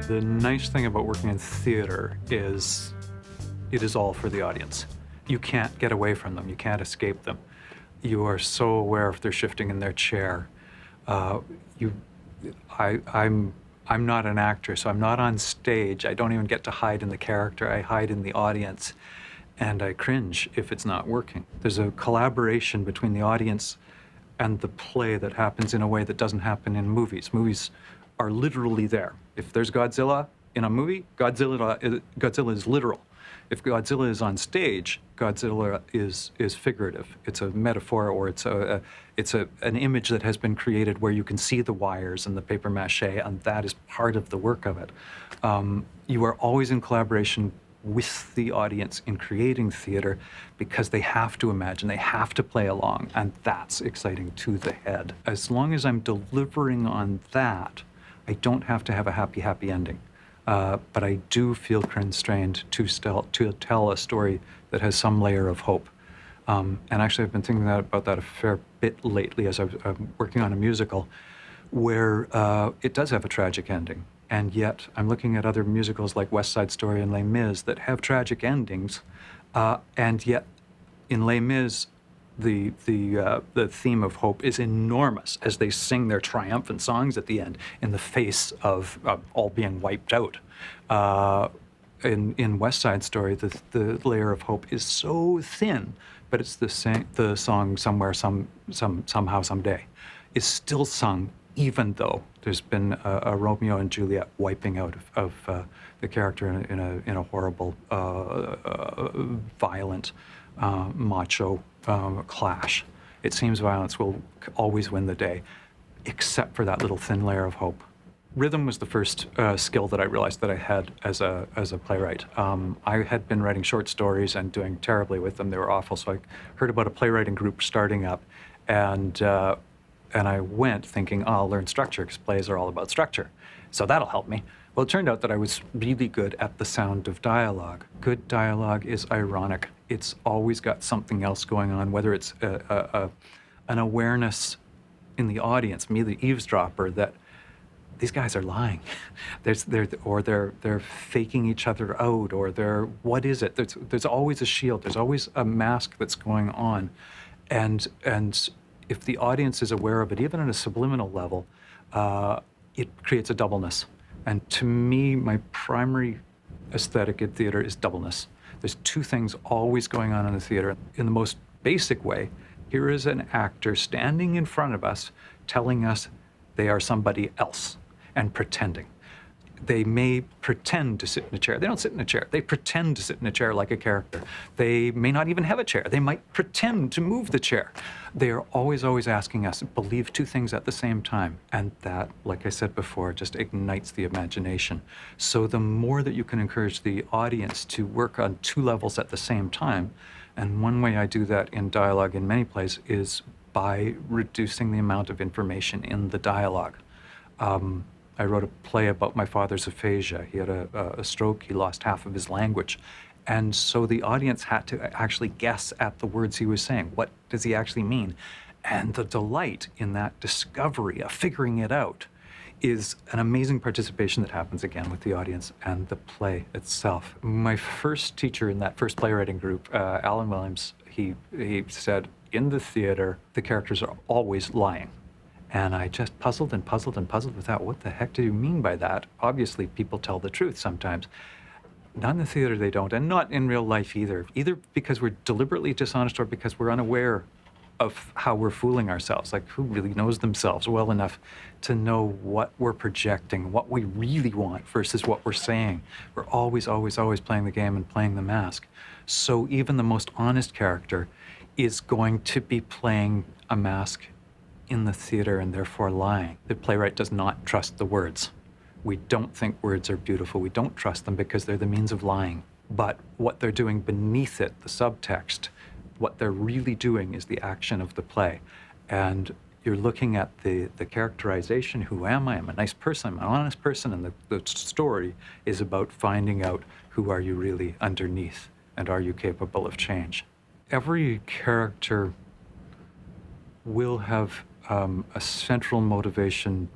The nice thing about working in theater is it is all for the audience. You can't get away from them. You can't escape them. You are so aware if they're shifting in their chair. I'm not an actor, so I'm not on stage. I don't even get to hide in the character. I hide in the audience, and I cringe if it's not working. There's a collaboration between the audience and the play that happens in a way that doesn't happen in movies. Movies are literally there. If there's Godzilla in a movie, Godzilla is literal. If Godzilla is on stage, Godzilla is figurative. It's a metaphor, or it's an image that has been created where you can see the wires and the paper mache, and that is part of the work of it. You are always in collaboration with the audience in creating theater because they have to imagine, they have to play along, and that's exciting to the head. As long as I'm delivering on that, I don't have to have a happy ending. But I do feel constrained to tell a story that has some layer of hope. And actually, I've been thinking about that a fair bit lately as I'm working on a musical where it does have a tragic ending. And yet, I'm looking at other musicals like West Side Story and Les Mis that have tragic endings. And yet, in Les Mis, the theme of hope is enormous as they sing their triumphant songs at the end in the face of all being wiped out. In West Side Story, the layer of hope is so thin, but it's the song Somewhere, Somehow, Someday is still sung, even though there's been a Romeo and Juliet wiping out of the character in a horrible, violent, macho clash. It seems violence will always win the day, except for that little thin layer of hope. Rhythm was the first skill that I realized that I had as a playwright. I had been writing short stories and doing terribly with them. They were awful. So I heard about a playwriting group starting up, and I went thinking, oh, I'll learn structure because plays are all about structure. So that'll help me. Well, it turned out that I was really good at the sound of dialogue. Good dialogue is ironic. It's always got something else going on, whether it's an awareness in the audience, me, the eavesdropper, that these guys are lying. They're faking each other out, or what is it? There's always a shield. There's always a mask that's going on, and if the audience is aware of it, even at a subliminal level, it creates a doubleness. And to me, my primary aesthetic in theater is doubleness. There's two things always going on in the theater. In the most basic way, here is an actor standing in front of us telling us they are somebody else and pretending. They may pretend to sit in a chair. They don't sit in a chair. They pretend to sit in a chair like a character. They may not even have a chair. They might pretend to move the chair. They are always asking us to believe two things at the same time. And that, like I said before, just ignites the imagination. So the more that you can encourage the audience to work on two levels at the same time, and one way I do that in dialogue in many plays is by reducing the amount of information in the dialogue. I wrote a play about my father's aphasia. He had a stroke. He lost half of his language. And so the audience had to actually guess at the words he was saying. What does he actually mean? And the delight in that discovery of figuring it out is an amazing participation that happens again with the audience and the play itself. My first teacher in that first playwriting group, Alan Williams, he said, in the theater, the characters are always lying. And I just puzzled with that. What the heck do you mean by that? Obviously, people tell the truth sometimes. Not in the theater, they don't, and not in real life either. Either because we're deliberately dishonest or because we're unaware of how we're fooling ourselves. Like, who really knows themselves well enough to know what we're projecting, what we really want versus what we're saying? We're always playing the game and playing the mask. So even the most honest character is going to be playing a mask in the theater and therefore lying. The playwright does not trust the words. We don't think words are beautiful. We don't trust them because they're the means of lying. But what they're doing beneath it, the subtext, what they're really doing is the action of the play. And you're looking at the characterization, who am I? I'm a nice person, I'm an honest person, and the story is about finding out who are you really underneath and are you capable of change. Every character will have a central motivation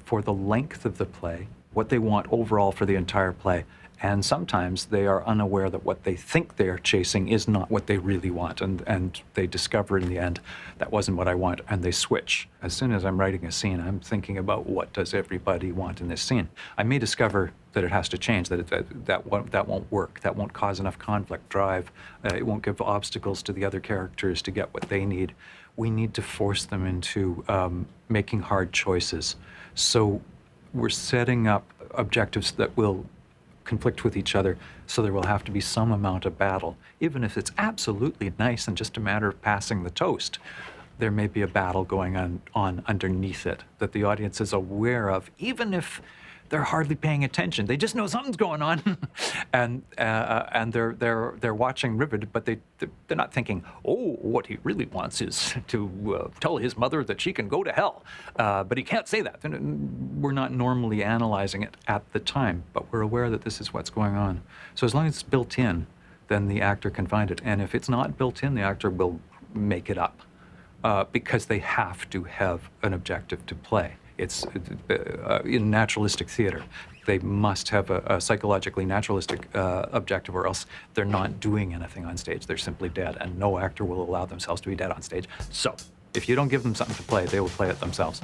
for the length of the play what they want overall for the entire play. And sometimes they are unaware that what they think they are chasing is not what they really want. And they discover in the end, that wasn't what I want, and they switch. As soon as I'm writing a scene, I'm thinking about what does everybody want in this scene. I may discover that it has to change, that won't work, that won't cause enough conflict, drive, it won't give obstacles to the other characters to get what they need. We need to force them into making hard choices. So we're setting up objectives that will conflict with each other, so there will have to be some amount of battle. Even if it's absolutely nice and just a matter of passing the toast, there may be a battle going on underneath it that the audience is aware of, even if they're hardly paying attention. They just know something's going on, and they're watching riveted, but they're not thinking, oh, what he really wants is to tell his mother that she can go to hell, but he can't say that. We're not normally analyzing it at the time, but we're aware that this is what's going on. So as long as it's built in, then the actor can find it. And if it's not built in, the actor will make it up, because they have to have an objective to play. It's in naturalistic theater. They must have a psychologically naturalistic objective, or else they're not doing anything on stage. They're simply dead, and no actor will allow themselves to be dead on stage. So if you don't give them something to play, they will play it themselves.